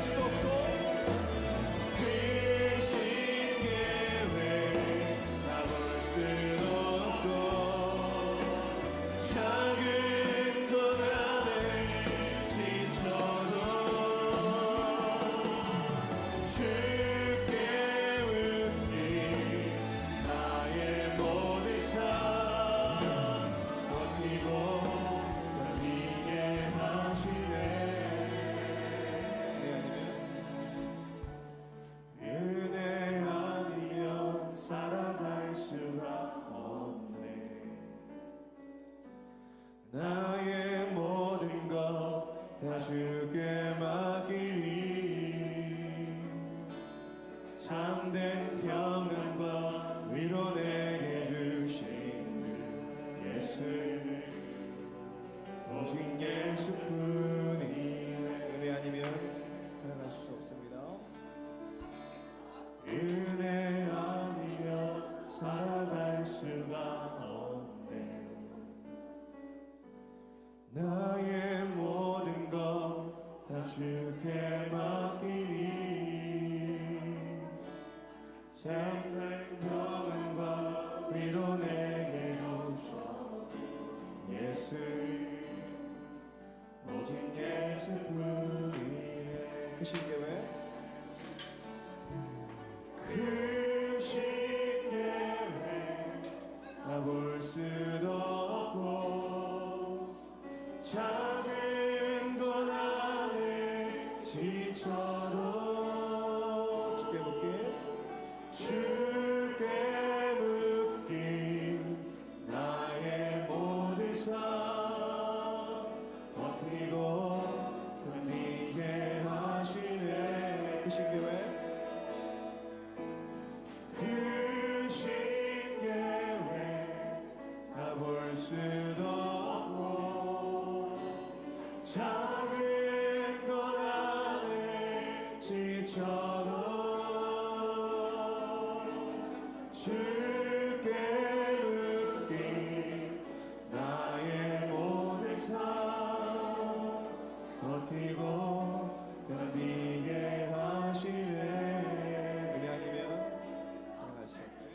수도 없고 그 신계획 다 볼 수도 없고 작은 것 안에 지쳐도 주께 웃긴 나의 모든 삶 버티고 견디게 하시네. 은혜 아니면 살아갈 수가 없네. 나의 모든 것 다 주께 맡기니 참된 평안과 위로 내게 주신 주 예수님 오직 예수뿐이네. 은혜 아니면 살아갈 수 없습니다. 은혜 아니면 살아갈 수가 없네. 나의 모든 것 다 주께 맡기니 참된 평안과 위로 내게 주셔 예수 오직 예수뿐이네. 그 신계획 그 신계획 다 볼 수도 없고 작은 것 안에 지쳐도 주께 묶인 나의 모든 삶 버티고 견디게 하시네. 그 신계획 그 신계획 다 볼 수도 없고 작은 것 안에 지쳐도 주께 묶인 나의 모든 삶 버티고 견디게 하시네. 은혜 아니면 살아갈 수 없네.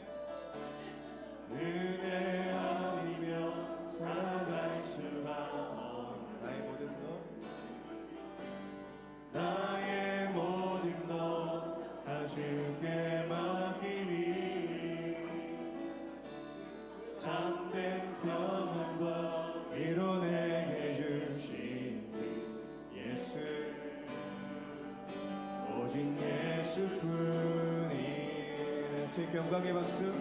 은혜 아니면 살아갈 수가 없네. 나의 모든 것 나의 모든 것 다 주께 맡기니 참된 평안과 위로 내게 주신 주 예수 오직 예수뿐이네. 주님께 영광의 박수,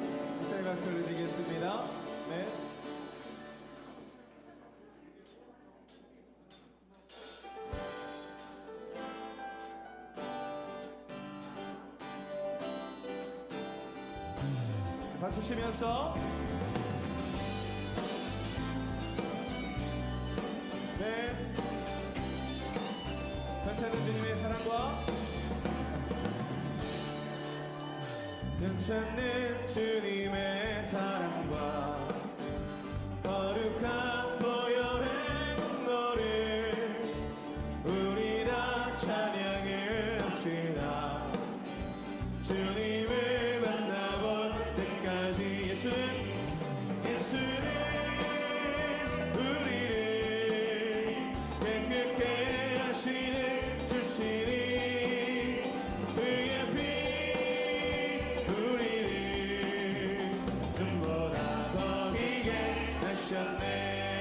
이사의 박수를 드리겠습니다. 네. 박수 치면서 네 괜찮은 주님의 사랑과 괜찮은 주님의 사랑과 거룩한 보혈의 공로를 우리 다 찬양을 합시다. 주님을 만나볼 때까지 예수는 우리를 깨끗게 하시는 주시니 그의 피 우리를 눈보다 더 이게 하셨네.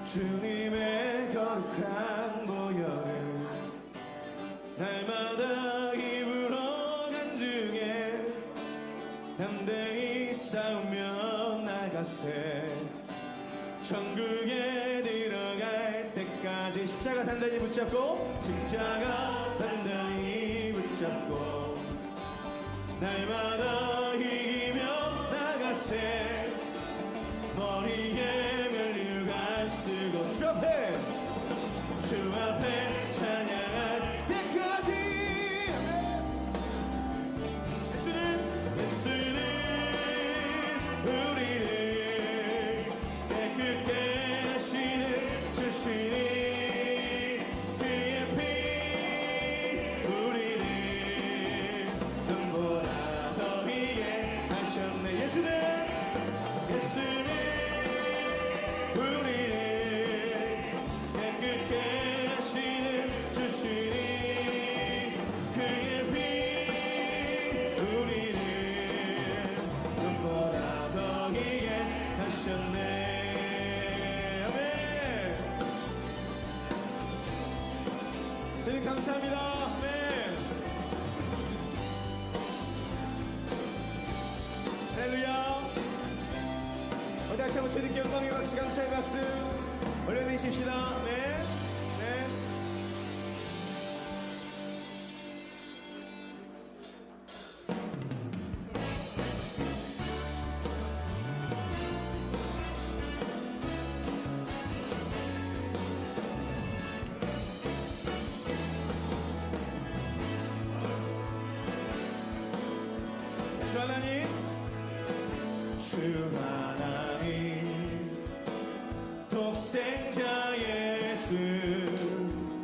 주님의 거룩한 보혈을 날마다 입으로 간증해 담대히 싸우며 나가세 천국에 들어갈 때까지 십자가 단단히 붙잡고 십자가 단단히 붙잡고 날마다 이기며 나가세 머리에 면류관 쓰고 주 앞에 찬양할 때까지 예수는 우리를 깨끗게 하시는 주시니 그의 피 우리를 눈보라 더 이게 하셨네 예수는 우리를 깨끗게 하시는 주시니 그의 피 우리를 눈보라 더 이게 하셨네 아멘. 주님 감사합니다. 아멘. 할렐루야. 다시 한번 주님께 영광의 박수 감사의 박수 올려드리십시다. 네. 네. 주 하나님 주 하나님 독생자 예수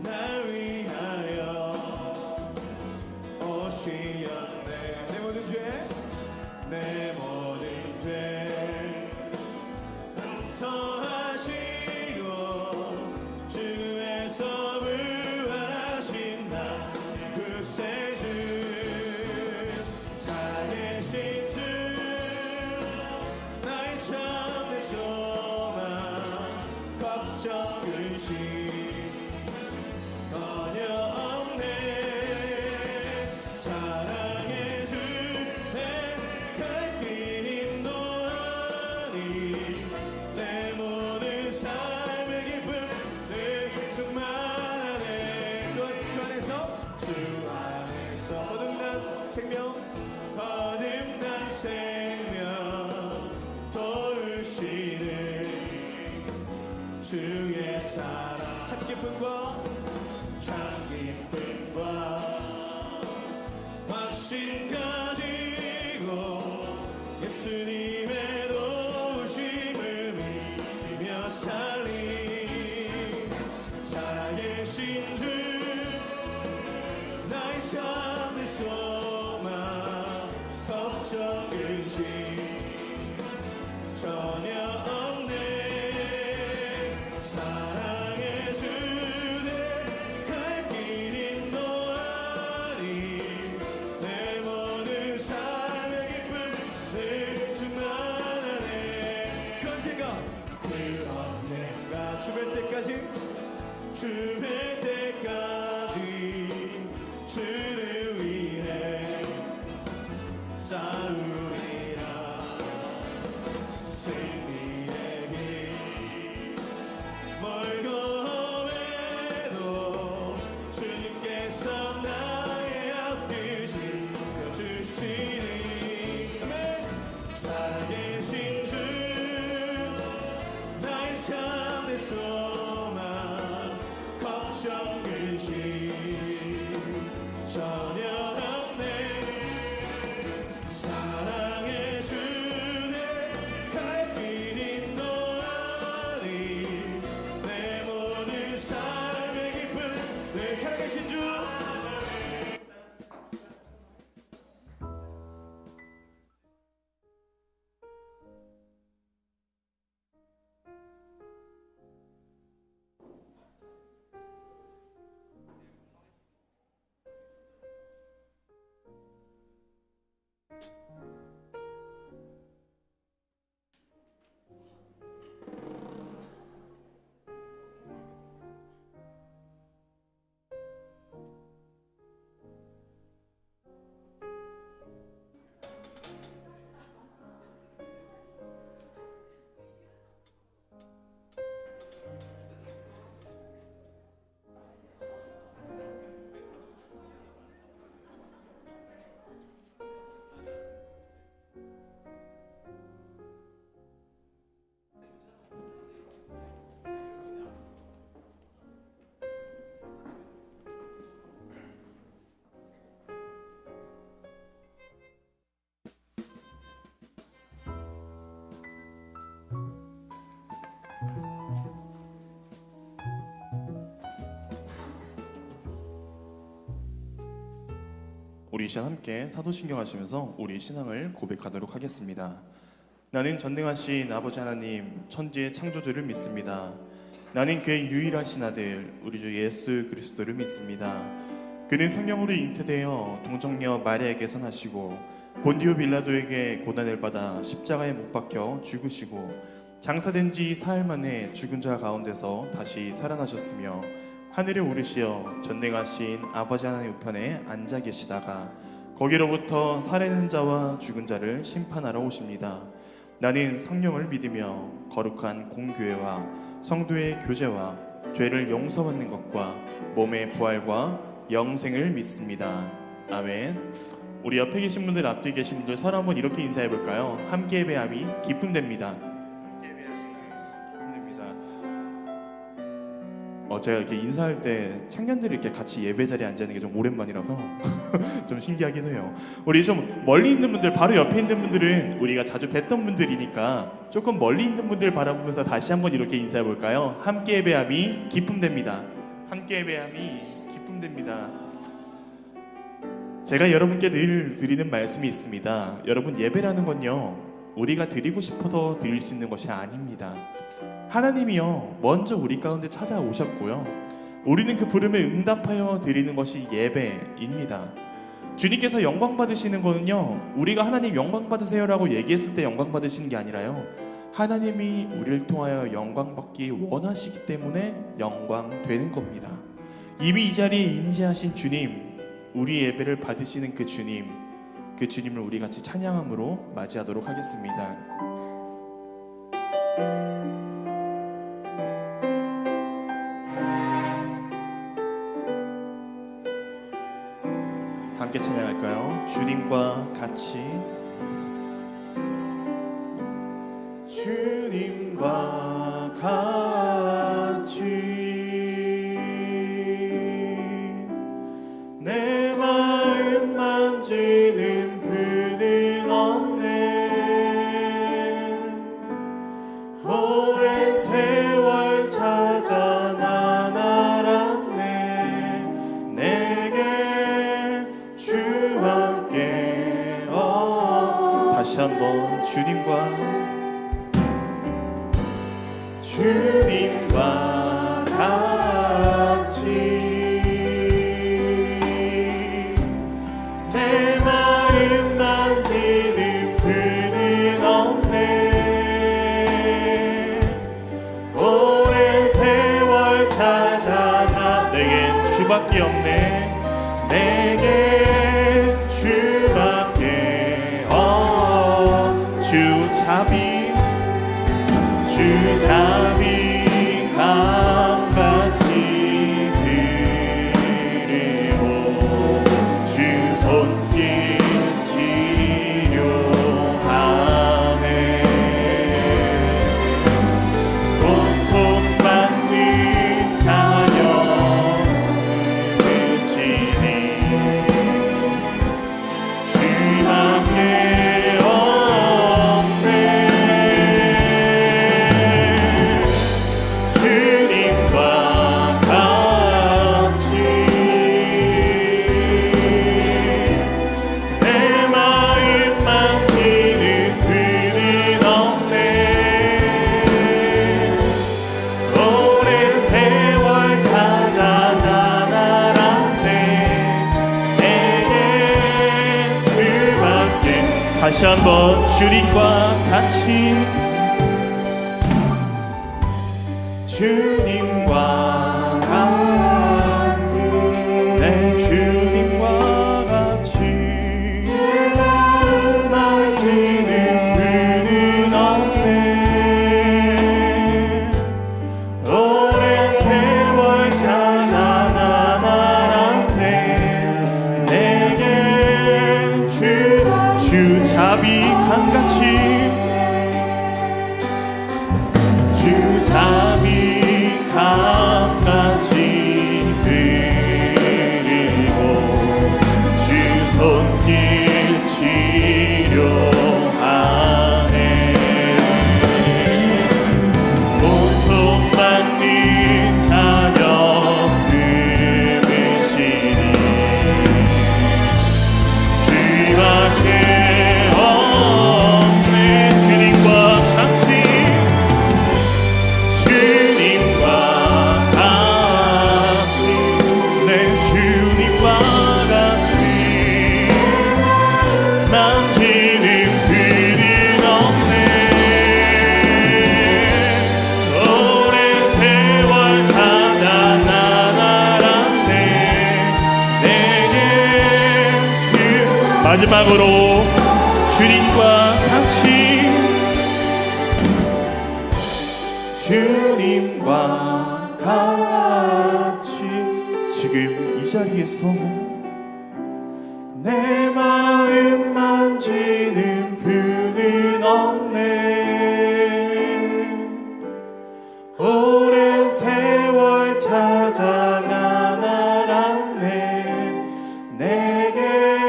날 위하여 오시었네 내 모든 죄 용서하시고 주에서 부활하신 나 구세주 살아계신 주 나의 참된 소망 걱정 근심 전혀 없네 사랑의 주 내 갈길 인도하니 내 모든 삶의 기쁨 늘 충만하네 주 안에서 거듭난 생명 거듭난 생명 도우시는 주의 사랑 참 기쁨과 확신 가지고 예수님의 도우심을 믿으며 살리 살아계신 주 나의 참된 소망 걱정 근심 전혀 없네 사랑의 주 내 갈 길 인도하니 내 모든 삶의 기쁨 늘 충만하네 그 언젠가 주 뵐 때까지 주를 위해 싸우리라 승리의 길 멀고 해도 주님께서 나의 앞길 지켜주시니 살아계신 주 나의 참된 소망 걱정 근심 전혀 없네 사랑의 주 내 갈 길 인도하니 내 모든 삶의 기쁨 늘 살아계신 주 우리 이 시간 함께 사도신경 하시면서 우리 신앙을 고백하도록 하겠습니다. 나는 전능하신 아버지 하나님 천지의 창조주를 믿습니다. 나는 그의 유일하신 아들 우리 주 예수 그리스도를 믿습니다. 그는 성령으로 잉태되어 동정녀 마리아에게 선하시고 본디오 빌라도에게 고난을 받아 십자가에 못 박혀 죽으시고 장사된 지 사흘 만에 죽은 자 가운데서 다시 살아나셨으며 하늘에 오르시어 전능하신 아버지 하나님 우편에 앉아 계시다가 거기로부터 살아있는 자와 죽은 자를 심판하러 오십니다. 나는 성령을 믿으며 거룩한 공교회와 성도의 교제와 죄를 용서받는 것과 몸의 부활과 영생을 믿습니다. 아멘. 우리 옆에 계신 분들, 앞뒤에 계신 분들 서로 한번 이렇게 인사해 볼까요? 함께 예배함이 기쁨됩니다. 제가 이렇게 인사할 때 청년들이 이렇게 같이 예배 자리에 앉아 있는 게 좀 오랜만이라서 좀 신기하긴 해요. 우리 좀 멀리 있는 분들, 바로 옆에 있는 분들은 우리가 자주 뵀던 분들이니까 조금 멀리 있는 분들 바라보면서 다시 한번 이렇게 인사해 볼까요? 함께 예배함이 기쁨됩니다. 함께 예배함이 기쁨됩니다. 제가 여러분께 늘 드리는 말씀이 있습니다. 여러분, 예배라는 건요, 우리가 드리고 싶어서 드릴 수 있는 것이 아닙니다. 하나님이요 먼저 우리 가운데 찾아오셨고요, 우리는 그 부름에 응답하여 드리는 것이 예배입니다. 주님께서 영광 받으시는 거는요, 우리가 하나님 영광 받으세요라고 얘기했을 때 영광 받으시는 게 아니라요, 하나님이 우리를 통하여 영광 받기 원하시기 때문에 영광 되는 겁니다. 이미 이 자리에 임재하신 주님, 우리 예배를 받으시는 그 주님을 우리 같이 찬양함으로 맞이하도록 하겠습니다. 함께 찬양할까요? 주님과 같이. 주님과 같이 내 마음 만지는 분은 없네. 오랜 세월 찾아 난 알았네. 내게 주 함께 다시 한번 주님과 같이 내 마음 만지는 분은 없네. 오랜 세월 찾아 나 내겐 주밖에 없네. 내게 주밖에 주잡이 강같이 들이고 주 손길 치료하네. 고통받는 자녀를 지니 주 함께 다시 한번 주님과 같이 주님과 같이 내 주님과 같이 내 마음 만지는 분은 없네. 오랜 세월 찾아 난 알았네. 내게 주잡이 강같이 주잡이 강같이 들이고 주 손길 치료하네. 고통받는 자녀 품으시니 주 마지막으로 주님과 같이 주님과 같이 지금 이 자리에서 내 마음 만지는 분은 없네. 오랜 세월 찾아 난 알았네. 내게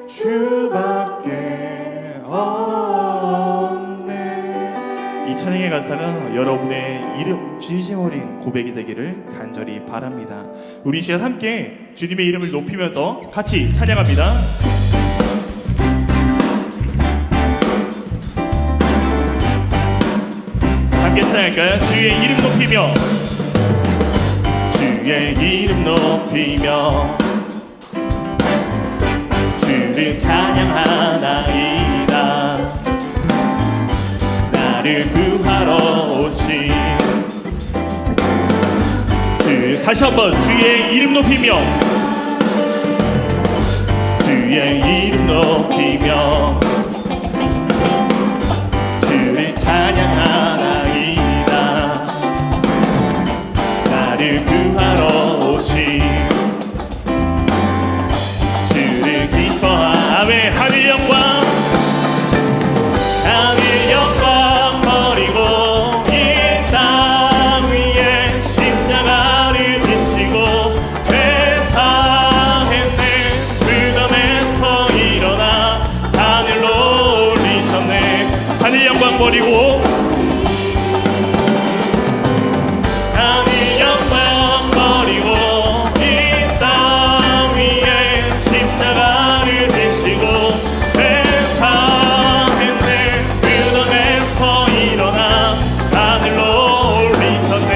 주밖에 없네. 이 찬양의 가사가 여러분의 이름 진심 어린 고백이 되기를 간절히 바랍니다. 우리 이 시간 함께 주님의 이름을 높이면서 같이 찬양합니다. 함께 찬양할까요? 주의 이름 높이며 주의 이름 높이며 주를 찬양하나이다. 나를 구하러 오신 주. 다시 한번 주의 이름 높이며 주의 이름 높이며 주를 찬양하나이다. 나를 구하러 오신 주를 기뻐하며 하늘 영광 하늘 영광 버리고 이 땅 위에 십자가를 지시고 죄사했네. 무덤에서 일어나 하늘로 올리셨네. 하늘 영광 버리고 하늘 영광 버리고 이 땅 위에 십자가를 지시고 죄사했네. 무덤에서 일어나 하늘로 올리셨네.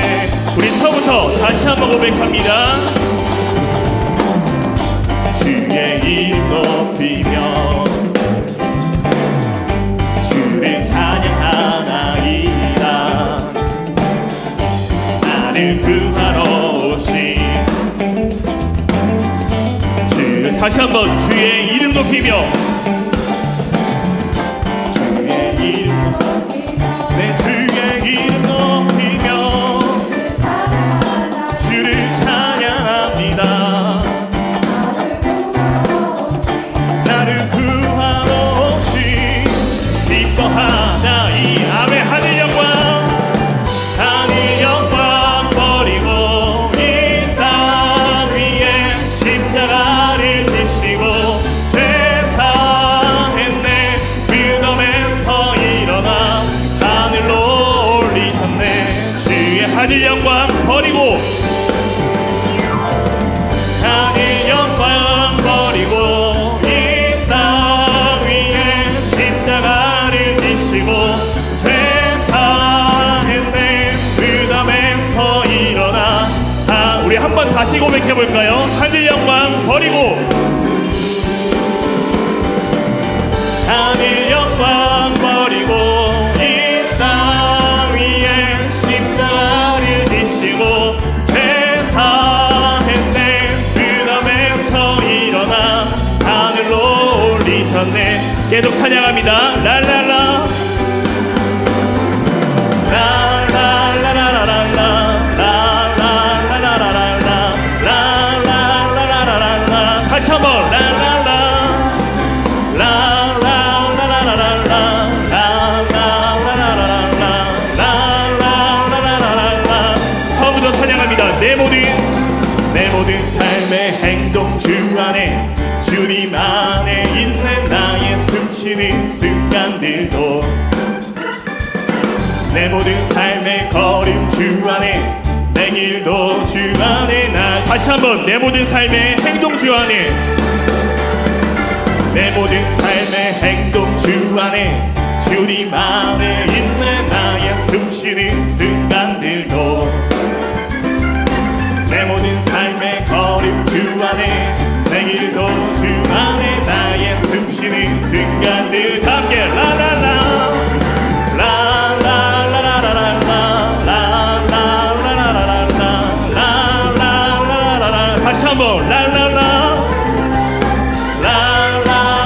우리 처음부터 다시 한번 고백합니다. 주의 이름 높이며 주를 찬양하나이다. 나를 구하러 오신 주. 다시 한번 주의 이름 높이며 주의 이름 내 주의 이름 높이며 주를 찬양합니다. 나를 구하러 오신 기뻐하나이. 아멘. 하늘 영광 하늘 영광 버리고 이 땅 위에 십자가를 지시고 죄사했네. 무덤에서 일어나 하늘로 올리셨네. 주의 하늘 영광 버리고 하늘 영광 버리고 이 땅 위에 십자가를 지시고 죄사했네. 무덤에서 일어나 우리 한번 다시 고백해볼까요? 하늘 영광 버리고 하늘 영광 버리고 이 땅 위에 십자가를 지시고 죄사했네. 무덤에서 일어나 하늘로 올리셨네. 계속 찬양합니다. 랄랄라 다시 한번 라라라 처음부터 찬양합니다. 내 모든 삶의 행동 주 안에 주님 안에 있는 나의 숨쉬는 순간들도 내 모든 삶의 걸음 주 안에 내 길도 주 안에 나. 다시 한번 내 모든 삶의 행동 주 안에 내 모든 삶의 행동 주 안에 주님 안에 있는 나의 숨쉬는 순간들도 내 모든 삶의 걸음 주 안에 내 길도 주 안에 나의 숨쉬는 순간들. 다 함께 라라라 다시 한번 라라라 라라라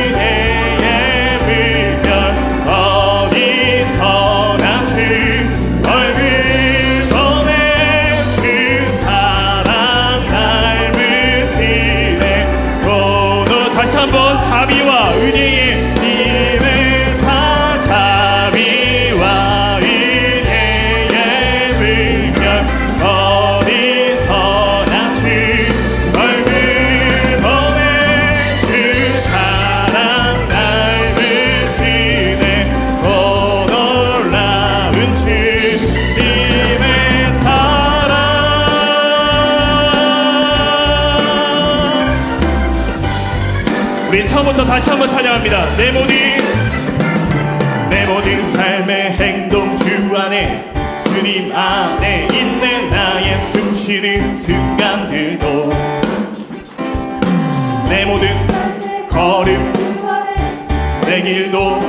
은혜의 물결 어디서나 주 얼굴 보내 주 사랑 날 묻히네 고도 다시 한번 자비와 은혜의 님의 사자비와 은혜의 물결 어디서나 주 얼굴 보내 주 사랑 날 묻히네 오 놀라운 주님의 사랑 우리 처음부터 다시 한번 찬양합니다. 내 모든 삶의 행동 주 안에 주님 안에 있네 나의 숨쉬는 순간들도 내 모든 걸음 내 길도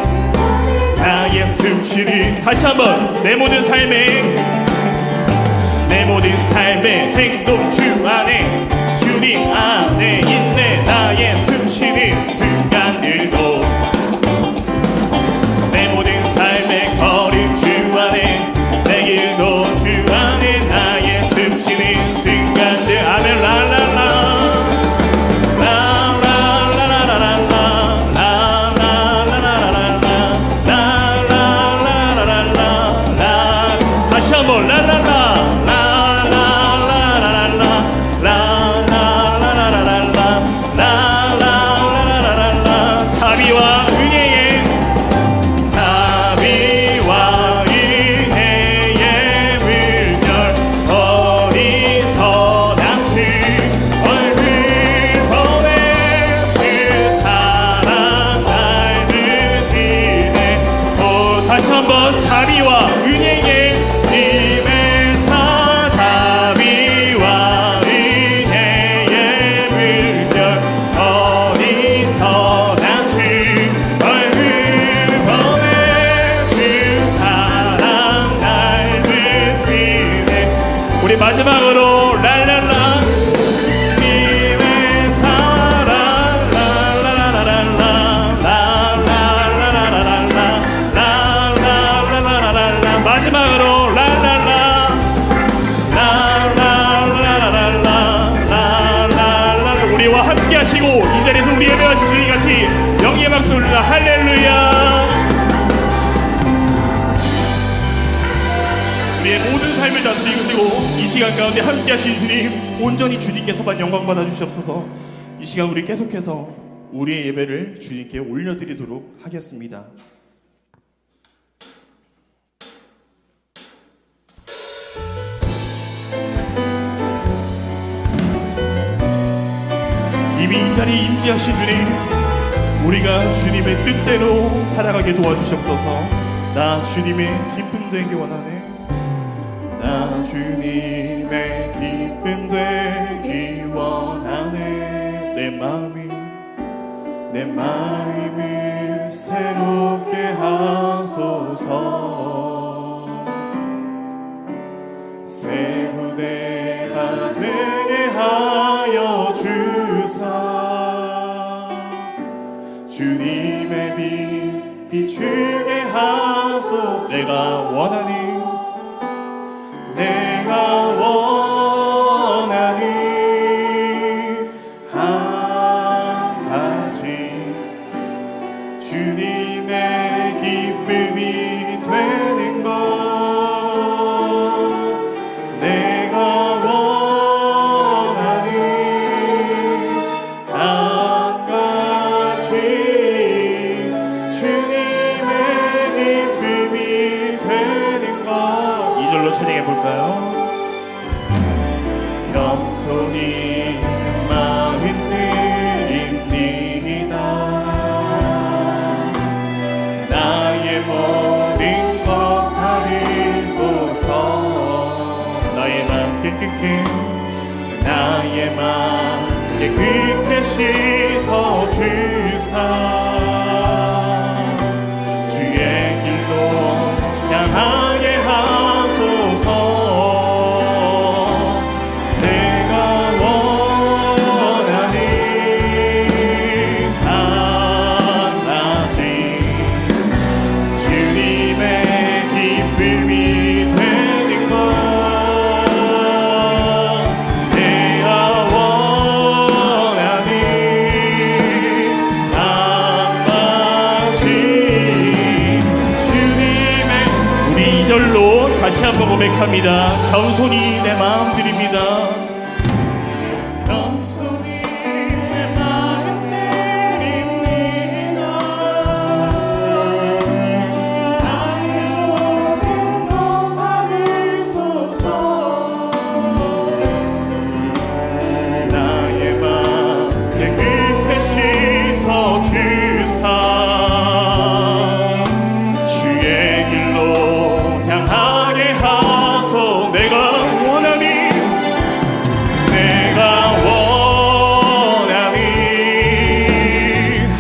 나의 숨쉬는 다시 한번 내 모든 삶의 행동 주 안에 주님 안에 있네 나의 숨쉬는 순간들도 내 모든 삶의 걸음 주 안에 내 길도 주 안에 나의 숨쉬는 순간들 아멘 랄랄라 다시 한번 자비와 은혜의 물결 어디서나 주 얼굴 보내 주 사랑 날 묻히네 또 다시 한번 자비와 은혜의 님의 사자비와 은혜의 물결 어디서나 주 얼굴 보내 주 사랑 날 묻히네 우리 마지막으로 랄랄라 님의 사랑 랄랄라랄라 랄랄라랄라 마지막으로 랄랄라 우리와 함께 하시고 이 자리에서 우리 예배하신 주님 같이 영예의 박수 올리다 할렐루야 우리의 모든 삶을 다스리고 이 시간 가운데 함께 하신 주님 온전히 주님께서만 영광 받아 주시옵소서 이 시간 우리 계속해서 우리의 예배를 주님께 올려드리도록 하겠습니다. 이미 이 자리에 임재하신 주님 우리가 주님의 뜻대로 살아가게 도와주시옵소서 나 주님의 기쁨 되기 원하네 나 주님의 기쁨 되기 원하네 내 마음을 새롭게 하소서 새 부대가 되게 하여 주사 주님의 빛 비추게 하소서 내가 원하는 한 가지 주님의 기쁨이 되 고백해 나의 맘 깨끗게 씻어주사 주의 길로 향하게 하소서. 내가 원하는 한 가지 주님의 기쁨이 되는 것. 내가 원하는 한 가지 주님의. 우리 2절로 다시 한번 고백합니다. 겸손히 내 마음 드립니다. 겸손히 내 마음 드립니다. 나의 모든 것 받으소서. 나의 맘 깨끗게 씻어주사 주의 길로 향하게 하소. 내가 원하니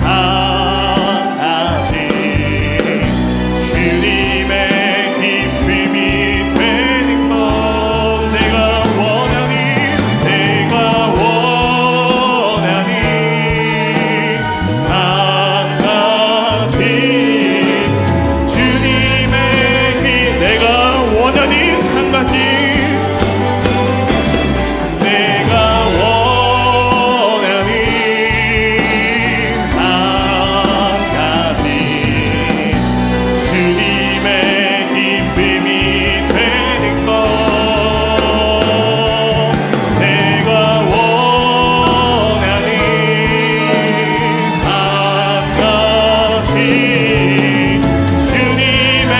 한 가지 주님의 기쁨이 되는 것. 내가 원하니 한 가지 주님의 내가 원하니 한 가지. 내가 원하니 한 가지 주님의 기쁨이 되는 것. 내가 원하니 한 가지 주님의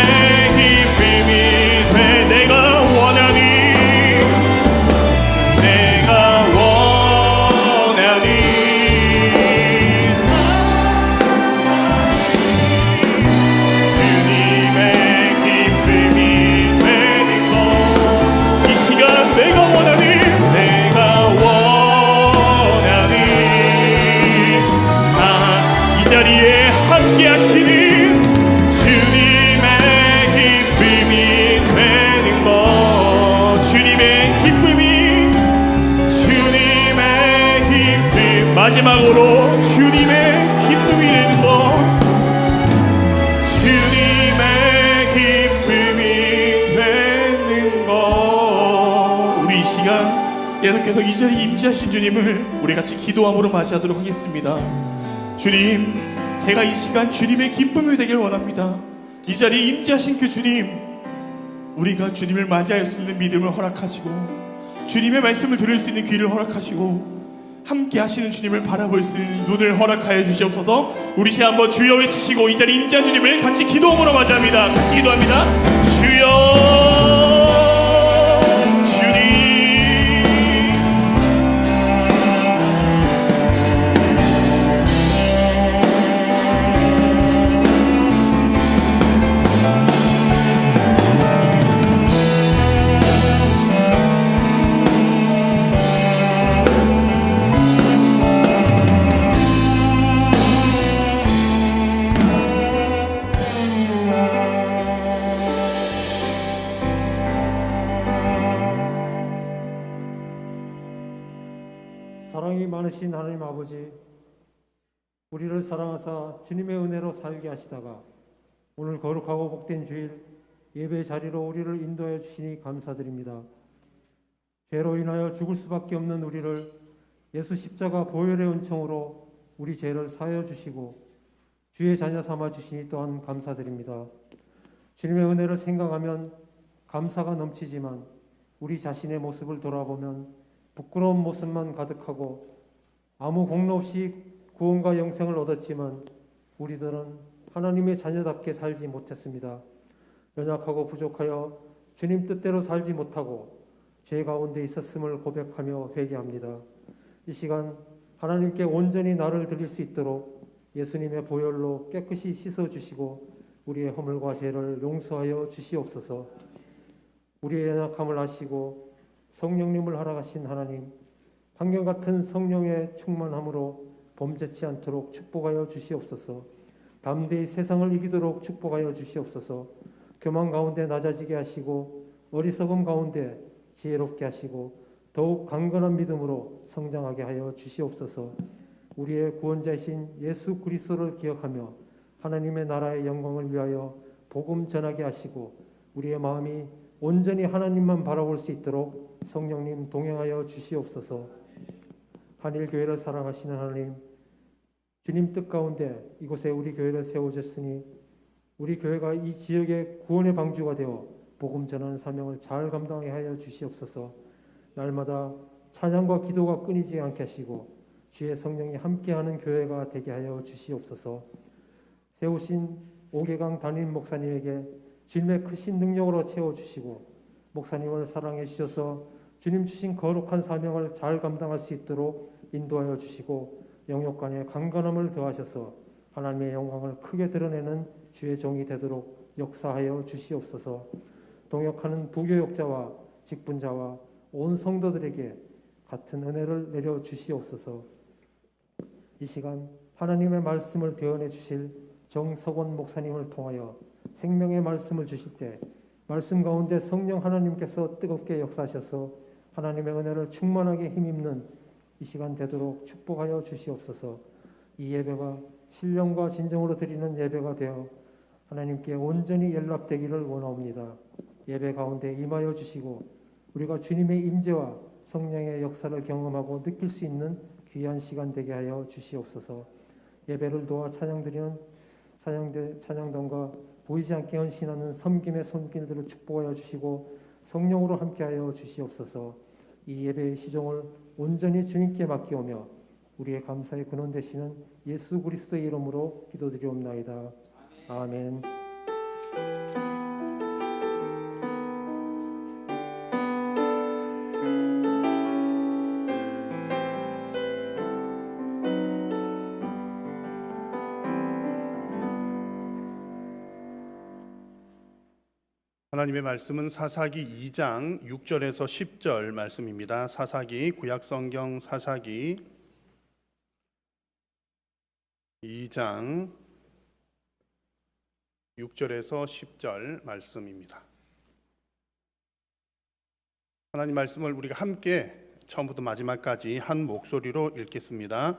기쁨이 돼. 내가 원하니 주님의 기쁨이 되는 것. 이 시간 내가 원하니 이 자리에 함께 하시는 주님의 기쁨이 되는 것. 주님의 기쁨이 마지막으로 주님의 기쁨이 되는 것. 주님의 기쁨이 되는 것. 우리 이 시간 계속해서 이 자리에 임재하신 주님을 우리 같이 기도함으로 맞이하도록 하겠습니다. 주님, 제가 이 시간 주님의 기쁨이 되길 원합니다. 이 자리에 임재하신 그 주님, 우리가 주님을 맞이할 수 있는 믿음을 허락하시고 주님의 말씀을 들을 수 있는 귀를 허락하시고 함께 하시는 주님을 바라볼 수 있는 눈을 허락하여 주시옵소서. 우리 시간 한번 주여 외치시고 이 자리에 임재한 주님을 같이 기도함으로 맞이합니다. 같이 기도합니다. 주여 주님. 사랑이 많으신 하나님 아버지, 우리를 사랑하사 주님의 은혜로 살게 하시다가 오늘 거룩하고 복된 주일 예배 자리로 우리를 인도하여 주시니 감사드립니다. 죄로 인하여 죽을 수밖에 없는 우리를 예수 십자가 보혈의 은총으로 우리 죄를 사하여 주시고 주의 자녀 삼아 주시니 또한 감사드립니다. 주님의 은혜를 생각하면 감사가 넘치지만 우리 자신의 모습을 돌아보면 부끄러운 모습만 가득하고 아무 공로 없이 구원과 영생을 얻었지만 우리들은 하나님의 자녀답게 살지 못했습니다. 연약하고 부족하여 주님 뜻대로 살지 못하고 죄 가운데 있었음을 고백하며 회개합니다. 이 시간 하나님께 온전히 나를 드릴 수 있도록 예수님의 보혈로 깨끗이 씻어주시고 우리의 허물과 죄를 용서하여 주시옵소서. 우리의 연약함을 아시고 성령님을 허락하신 하나님, 한결같은 성령의 충만함으로 범죄치 않도록 축복하여 주시옵소서. 담대히 세상을 이기도록 축복하여 주시옵소서. 교만 가운데 낮아지게 하시고 어리석음 가운데 지혜롭게 하시고 더욱 강건한 믿음으로 성장하게 하여 주시옵소서. 우리의 구원자이신 예수 그리스도를 기억하며 하나님의 나라의 영광을 위하여 복음 전하게 하시고 우리의 마음이 온전히 하나님만 바라볼 수 있도록 성령님 동행하여 주시옵소서. 한일교회를 사랑하시는 하나님, 주님 뜻 가운데 이곳에 우리 교회를 세워주셨으니 우리 교회가 이 지역의 구원의 방주가 되어 복음 전하는 사명을 잘 감당하게 하여 주시옵소서. 날마다 찬양과 기도가 끊이지 않게 하시고 주의 성령이 함께하는 교회가 되게 하여 주시옵소서. 세우신 오계강 담임 목사님에게 주님의 크신 능력으로 채워주시고 목사님을 사랑해 주셔서 주님 주신 거룩한 사명을 잘 감당할 수 있도록 인도하여 주시고 영역간의 강건함을 더하셔서 하나님의 영광을 크게 드러내는 주의 종이 되도록 역사하여 주시옵소서. 동역하는 부교역자와 직분자와 온 성도들에게 같은 은혜를 내려 주시옵소서. 이 시간 하나님의 말씀을 대언해 주실 정석원 목사님을 통하여 생명의 말씀을 주실 때 말씀 가운데 성령 하나님께서 뜨겁게 역사하셔서 하나님의 은혜를 충만하게 힘입는 이 시간 되도록 축복하여 주시옵소서. 이 예배가 신령과 진정으로 드리는 예배가 되어 하나님께 온전히 연락되기를 원하옵니다. 예배 가운데 임하여 주시고 우리가 주님의 임재와 성령의 역사를 경험하고 느낄 수 있는 귀한 시간 되게 하여 주시옵소서. 예배를 도와 찬양드리는 찬양단과 보이지 않게 헌신하는 섬김의 손길들을 축복하여 주시고 성령으로 함께하여 주시옵소서. 이 예배의 시종을 온전히 주님께 맡기오며 우리의 감사의 근원 되시는 예수 그리스도의 이름으로 기도드리옵나이다. 아멘. 하나님의 말씀은 사사기 2장 6절에서 10절 말씀입니다. 사사기, 구약성경 사사기 2장 6절에서 10절 말씀입니다. 하나님 말씀을 우리가 함께 처음부터 마지막까지 한 목소리로 읽겠습니다.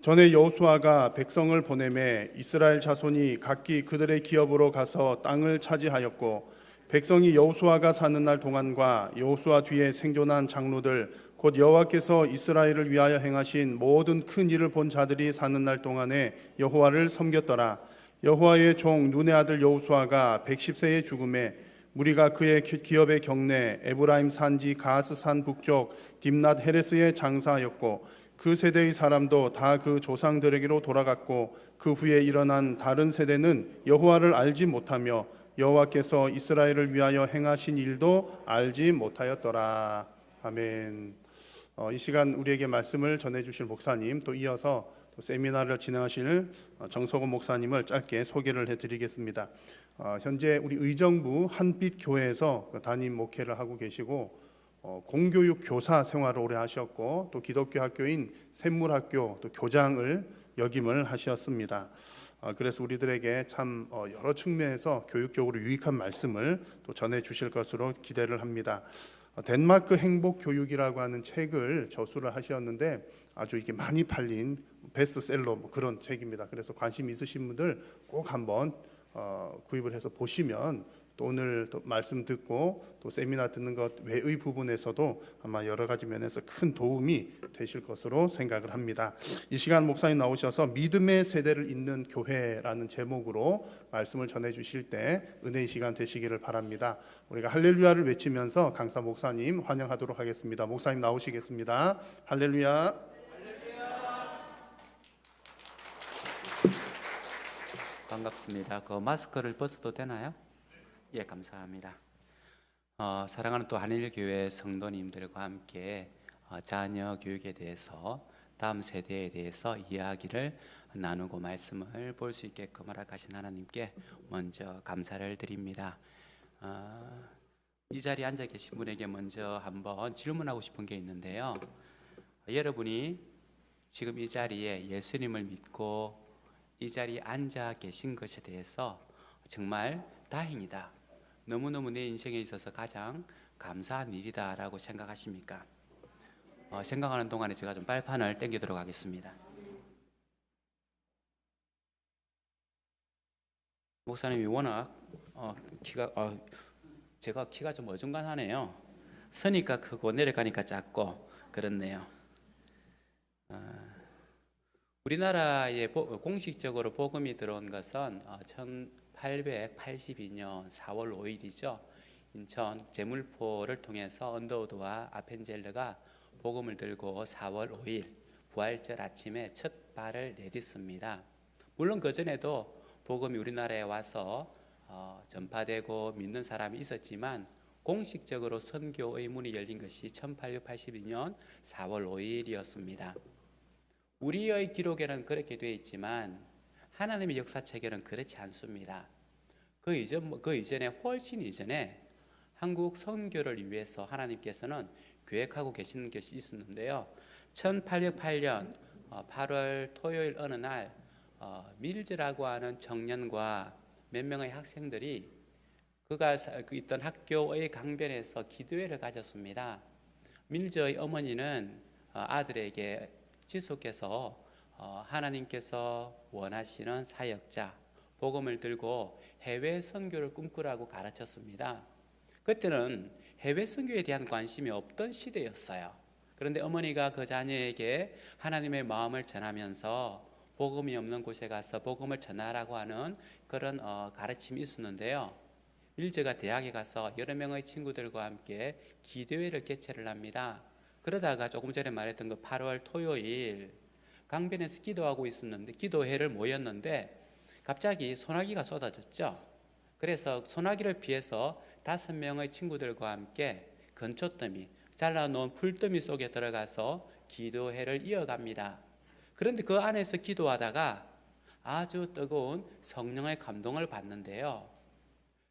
전에 여호수아가 백성을 보내매 이스라엘 자손이 각기 그들의 기업으로 가서 땅을 차지하였고 백성이 여호수아가 사는 날 동안과 여호수아 뒤에 생존한 장로들 곧 여호와께서 이스라엘을 위하여 행하신 모든 큰 일을 본 자들이 사는 날 동안에 여호와를 섬겼더라. 여호와의 종 눈의 아들 여호수아가 110세에 죽음에 무리가 그의 기업의 경내 에브라임 산지 가스 산 북쪽 딥낫 헤레스에 장사하였고 그 세대의 사람도 다 그 조상들에게로 돌아갔고 그 후에 일어난 다른 세대는 여호와를 알지 못하며 여호와께서 이스라엘을 위하여 행하신 일도 알지 못하였더라. 아멘. 이 시간 우리에게 말씀을 전해주실 목사님 또 이어서 또 세미나를 진행하실 정석원 목사님을 짧게 소개를 해드리겠습니다. 현재 우리 의정부 한빛교회에서 담임 목회를 하고 계시고 공교육 교사 생활을 오래 하셨고 또 기독교 학교인 샘물학교 또 교장을 역임을 하셨습니다. 그래서 우리들에게 참 여러 측면에서 교육적으로 유익한 말씀을 또 전해 주실 것으로 기대를 합니다. 덴마크 행복 교육이라고 하는 책을 저술을 하셨는데 아주 이게 많이 팔린 베스트셀러 그런 책입니다. 그래서 관심 있으신 분들 꼭 한번 구입을 해서 보시면 또 오늘 또 말씀 듣고 또 세미나 듣는 것 외의 부분에서도 아마 여러 가지 면에서 큰 도움이 되실 것으로 생각을 합니다. 이 시간 목사님 나오셔서 믿음의 세대를 잇는 교회라는 제목으로 말씀을 전해 주실 때 은혜의 시간 되시기를 바랍니다. 우리가 할렐루야를 외치면서 강사 목사님 환영하도록 하겠습니다. 목사님 나오시겠습니다. 할렐루야. 반갑습니다. 그 마스크를 벗어도 되나요? 예, 감사합니다. 사랑하는 또 한일교회 성도님들과 함께 자녀 교육에 대해서 다음 세대에 대해서 이야기를 나누고 말씀을 볼 수 있게끔 허락하신 하나님께 먼저 감사를 드립니다. 이 자리에 앉아 계신 분에게 먼저 한번 질문하고 싶은 게 있는데요. 여러분이 지금 이 자리에 예수님을 믿고 이 자리에 앉아 계신 것에 대해서 정말 다행이다, 너무너무 내 인생에 있어서 가장 감사한 일이다라고 생각하십니까? 생각하는 동안에 제가 좀 빨판을 당기도록 하겠습니다. 목사님이 워낙 제가 키가 좀 어중간하네요. 서니까 크고 내려가니까 작고 그렇네요. 우리나라에 공식적으로 복음이 들어온 것은 1882년 4월 5일이죠. 인천 제물포를 통해서 언더우드와 아펜젤러가 복음을 들고 4월 5일 부활절 아침에 첫 발을 내딛습니다. 물론 그 전에도 복음이 우리나라에 와서 전파되고 믿는 사람이 있었지만 공식적으로 선교의 문이 열린 것이 1882년 4월 5일이었습니다. 우리의 기록에는 그렇게 되어 있지만 하나님의 역사책에는 그렇지 않습니다. 그 이전에 훨씬 이전에 한국 선교를 위해서 하나님께서는 계획하고 계신 것이 있었는데요. 1808년 8월 토요일 어느 날 밀즈라고 하는 청년과 몇 명의 학생들이 그가 있던 학교의 강변에서 기도회를 가졌습니다. 밀즈의 어머니는 아들에게 지속해서 하나님께서 원하시는 사역자, 복음을 들고 해외 선교를 꿈꾸라고 가르쳤습니다. 그때는 해외 선교에 대한 관심이 없던 시대였어요. 그런데 어머니가 그 자녀에게 하나님의 마음을 전하면서 복음이 없는 곳에 가서 복음을 전하라고 하는 그런 가르침이 있었는데요. 밀즈가 대학에 가서 여러 명의 친구들과 함께 기도회를 개최를 합니다. 그러다가 조금 전에 말했던 그 8월 토요일 강변에서 기도하고 있었는데, 기도회를 모였는데 갑자기 소나기가 쏟아졌죠. 그래서 소나기를 피해서 5명의 친구들과 함께 건초더미, 잘라놓은 풀더미 속에 들어가서 기도회를 이어갑니다. 그런데 그 안에서 기도하다가 아주 뜨거운 성령의 감동을 받는데요.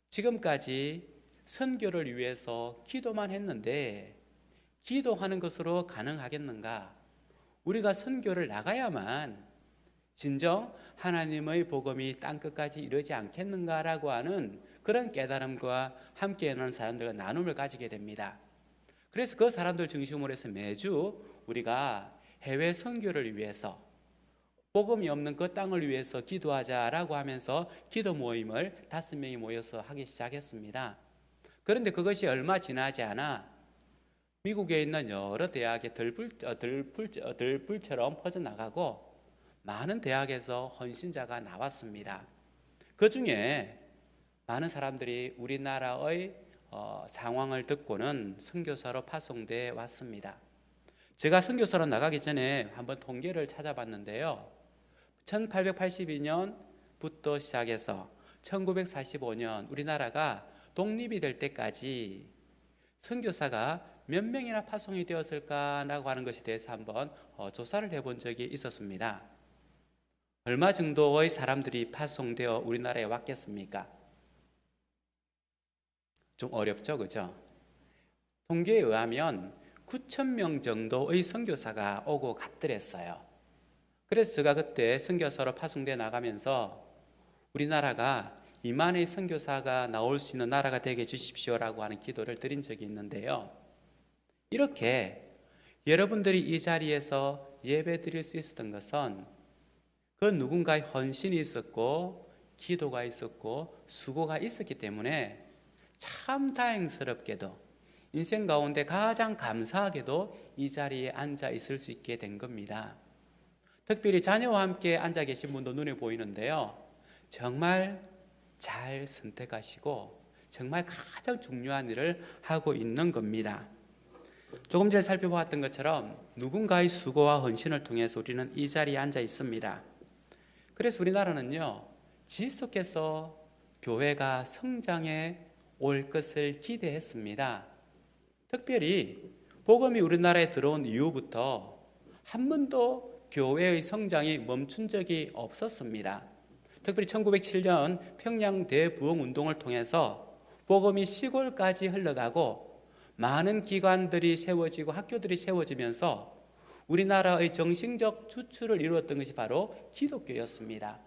지금까지 선교를 위해서 기도만 했는데 기도하는 것으로 가능하겠는가? 우리가 선교를 나가야만 진정 하나님의 복음이 땅끝까지 이르지 않겠는가라고 하는 그런 깨달음과 함께 하는 사람들과 나눔을 가지게 됩니다. 그래서 그 사람들 중심으로 해서 매주 우리가 해외 선교를 위해서, 복음이 없는 그 땅을 위해서 기도하자라고 하면서 기도 모임을 5명이 모여서 하기 시작했습니다. 그런데 그것이 얼마 지나지 않아 미국에 있는 여러 대학에 들불처럼 퍼져나가고 많은 대학에서 헌신자가 나왔습니다. 그 중에 많은 사람들이 우리나라의 상황을 듣고는 선교사로 파송돼 왔습니다. 제가 선교사로 나가기 전에 한번 통계를 찾아봤는데요. 1882년부터 시작해서 1945년 우리나라가 독립이 될 때까지 선교사가 몇 명이나 파송이 되었을까라고 하는 것에 대해서 한번 조사를 해본 적이 있었습니다. 얼마 정도의 사람들이 파송되어 우리나라에 왔겠습니까? 좀 어렵죠, 그죠? 통계에 의하면 9,000명 정도의 선교사가 오고 갔더랬어요. 그래서 제가 그때 선교사로 파송돼 나가면서 우리나라가 2만의 선교사가 나올 수 있는 나라가 되게 해주십시오라고 하는 기도를 드린 적이 있는데요. 이렇게 여러분들이 이 자리에서 예배 드릴 수 있었던 것은 그 누군가의 헌신이 있었고 기도가 있었고 수고가 있었기 때문에 참 다행스럽게도 인생 가운데 가장 감사하게도 이 자리에 앉아 있을 수 있게 된 겁니다. 특별히 자녀와 함께 앉아 계신 분도 눈에 보이는데요. 정말 잘 선택하시고 정말 가장 중요한 일을 하고 있는 겁니다. 조금 전에 살펴보았던 것처럼 누군가의 수고와 헌신을 통해서 우리는 이 자리에 앉아 있습니다. 그래서 우리나라는요, 지속해서 교회가 성장해 올 것을 기대했습니다. 특별히 복음이 우리나라에 들어온 이후부터 한 번도 교회의 성장이 멈춘 적이 없었습니다. 특별히 1907년 평양 대부흥 운동을 통해서 복음이 시골까지 흘러가고 많은 기관들이 세워지고 학교들이 세워지면서 우리나라의 정신적 주축을 이루었던 것이 바로 기독교였습니다.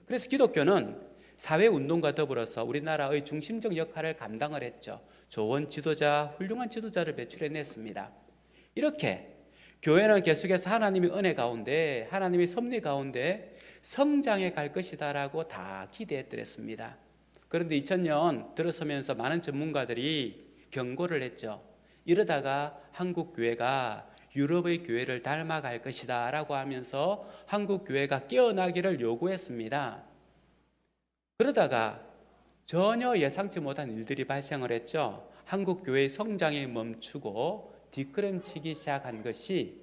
그래서 기독교는 사회운동과 더불어서 우리나라의 중심적 역할을 감당을 했죠. 좋은 지도자, 훌륭한 지도자를 배출해냈습니다. 이렇게 교회는 계속해서 하나님의 은혜 가운데, 하나님의 섭리 가운데 성장해 갈 것이다라고 다 기대했더랬습니다. 그런데 2000년 들어서면서 많은 전문가들이 경고를 했죠. 이러다가 한국 교회가 유럽의 교회를 닮아갈 것이다 라고 하면서 한국 교회가 깨어나기를 요구했습니다. 그러다가 전혀 예상치 못한 일들이 발생을 했죠. 한국 교회의 성장이 멈추고 뒷걸음치기 시작한 것이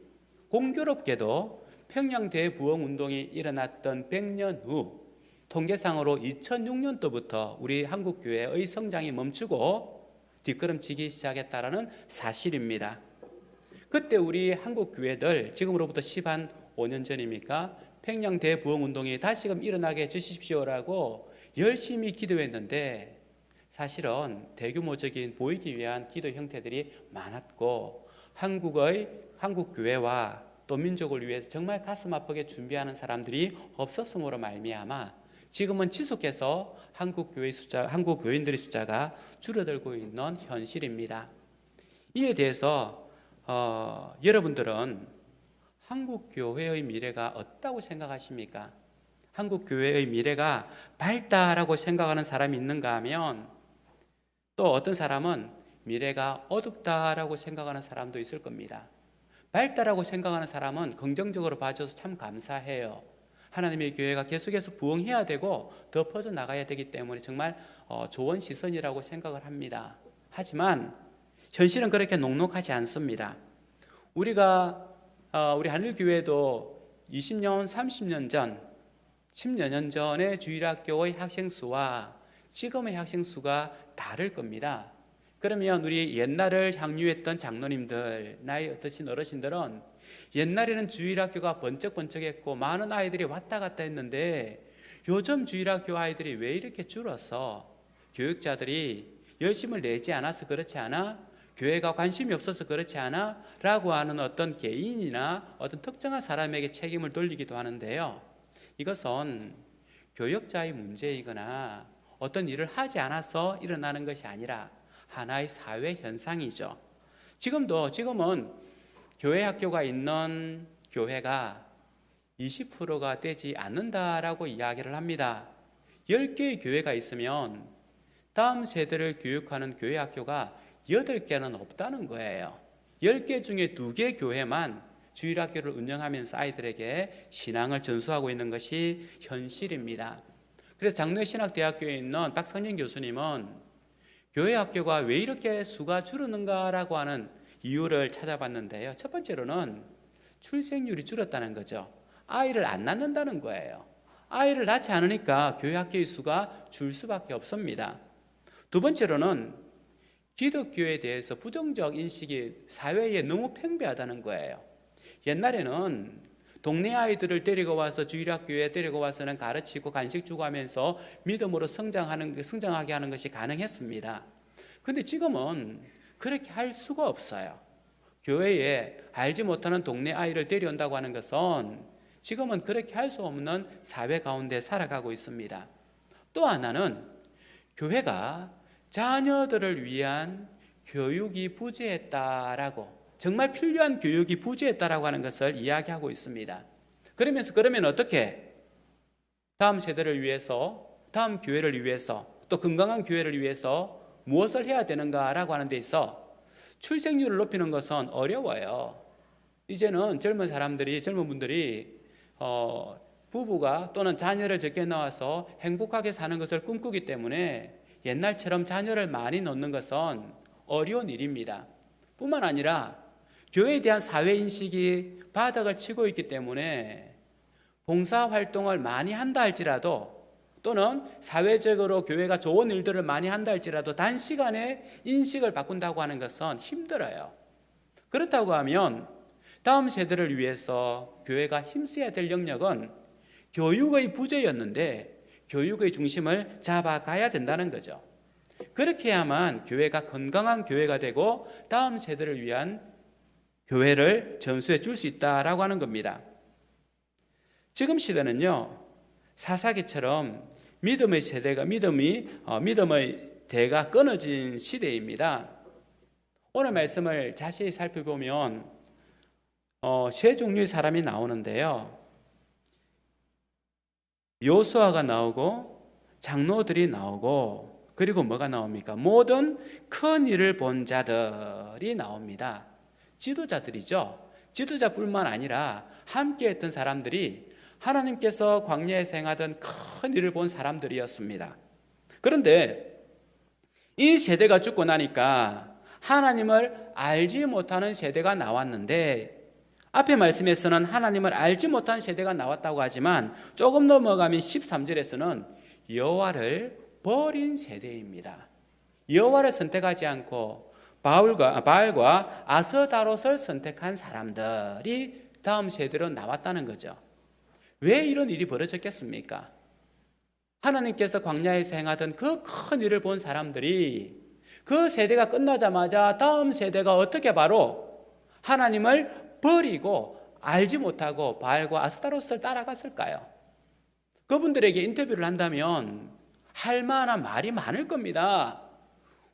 공교롭게도 평양 대부흥운동이 일어났던 100년 후 통계상으로 2006년도부터 우리 한국 교회의 성장이 멈추고 뒷걸음치기 시작했다라는 사실입니다. 그때 우리 한국 교회들 지금으로부터 15년 전입니까? 평양 대부흥운동이 다시금 일어나게 해주십시오라고 열심히 기도했는데 사실은 대규모적인 보이기 위한 기도 형태들이 많았고 한국 교회와 또 민족을 위해서 정말 가슴 아프게 준비하는 사람들이 없었음으로 말미암아 지금은 지속해서 한국 교인들의 숫자가 줄어들고 있는 현실입니다. 이에 대해서 여러분들은 한국 교회의 미래가 어떻다고 생각하십니까? 한국 교회의 미래가 밝다라고 생각하는 사람이 있는가 하면 또 어떤 사람은 미래가 어둡다라고 생각하는 사람도 있을 겁니다. 밝다라고 생각하는 사람은 긍정적으로 봐줘서 참 감사해요. 하나님의 교회가 계속해서 부흥해야 되고 더 퍼져나가야 되기 때문에 정말 좋은 시선이라고 생각을 합니다. 하지만 현실은 그렇게 녹록하지 않습니다. 우리 하늘교회도 20년, 30년 전, 10여 년 전의 주일학교의 학생 수와 지금의 학생 수가 다를 겁니다. 그러면 우리 옛날을 향유했던 장로님들, 나이 드신 어르신들은 옛날에는 주일학교가 번쩍번쩍했고 많은 아이들이 왔다 갔다 했는데 요즘 주일학교 아이들이 왜 이렇게 줄어서 교육자들이 열심을 내지 않아서 그렇지 않아? 교회가 관심이 없어서 그렇지 않아? 라고 하는 어떤 개인이나 어떤 특정한 사람에게 책임을 돌리기도 하는데요. 이것은 교역자의 문제이거나 어떤 일을 하지 않아서 일어나는 것이 아니라 하나의 사회 현상이죠. 지금은 교회 학교가 있는 교회가 20%가 되지 않는다라고 이야기를 합니다. 10개의 교회가 있으면 다음 세대를 교육하는 교회 학교가 8개는 없다는 거예요. 10개 중에 2개 교회만 주일학교를 운영하면서 아이들에게 신앙을 전수하고 있는 것이 현실입니다. 그래서 장로신학대학교에 있는 박성진 교수님은 교회 학교가 왜 이렇게 수가 줄었는가라고 하는 이유를 찾아봤는데요. 첫 번째로는 출생률이 줄었다는 거죠. 아이를 안 낳는다는 거예요. 아이를 낳지 않으니까 교회 학교의 수가 줄 수밖에 없습니다. 두 번째로는 기독교에 대해서 부정적 인식이 사회에 너무 팽배하다는 거예요. 옛날에는 동네 아이들을 데리고 와서 주일학교에 데리고 와서는 가르치고 간식 주고 하면서 믿음으로 성장하게 하는 것이 가능했습니다. 그런데 지금은 그렇게 할 수가 없어요. 교회에 알지 못하는 동네 아이를 데려온다고 하는 것은 지금은 그렇게 할 수 없는 사회 가운데 살아가고 있습니다. 또 하나는 교회가 자녀들을 위한 교육이 부재했다라고, 정말 필요한 교육이 부재했다라고 하는 것을 이야기하고 있습니다. 그러면 어떻게 다음 세대를 위해서, 다음 교회를 위해서, 또 건강한 교회를 위해서 무엇을 해야 되는가라고 하는 데 있어 출생률을 높이는 것은 어려워요. 이제는 젊은 분들이 부부가 또는 자녀를 적게 낳아서 행복하게 사는 것을 꿈꾸기 때문에 옛날처럼 자녀를 많이 낳는 것은 어려운 일입니다. 뿐만 아니라 교회에 대한 사회인식이 바닥을 치고 있기 때문에 봉사활동을 많이 한다 할지라도, 또는 사회적으로 교회가 좋은 일들을 많이 한다 할지라도 단시간에 인식을 바꾼다고 하는 것은 힘들어요. 그렇다고 하면 다음 세대를 위해서 교회가 힘써야 될 영역은 교육의 부재였는데 교육의 중심을 잡아가야 된다는 거죠. 그렇게 해야만 교회가 건강한 교회가 되고 다음 세대를 위한 교회를 전수해 줄 수 있다라고 하는 겁니다. 지금 시대는요, 사사기처럼 믿음의 대가 끊어진 시대입니다. 오늘 말씀을 자세히 살펴보면 세 종류의 사람이 나오는데요. 요수아가 나오고 장로들이 나오고 그리고 뭐가 나옵니까? 모든 큰 일을 본 자들이 나옵니다. 지도자들이죠. 지도자뿐만 아니라 함께 했던 사람들이 하나님께서 광야에서 행하던 큰 일을 본 사람들이었습니다. 그런데 이 세대가 죽고 나니까 하나님을 알지 못하는 세대가 나왔는데, 앞에 말씀에서는 하나님을 알지 못한 세대가 나왔다고 하지만 조금 넘어가면 13절에서는 여호와를 버린 세대입니다. 여호와를 선택하지 않고 바알과 아스다롯을 선택한 사람들이 다음 세대로 나왔다는 거죠. 왜 이런 일이 벌어졌겠습니까? 하나님께서 광야에서 행하던 그 큰 일을 본 사람들이 그 세대가 끝나자마자 다음 세대가 어떻게 바로 하나님을 버리고 알지 못하고 바알과 아스타롯을 따라갔을까요? 그분들에게 인터뷰를 한다면 할 만한 말이 많을 겁니다.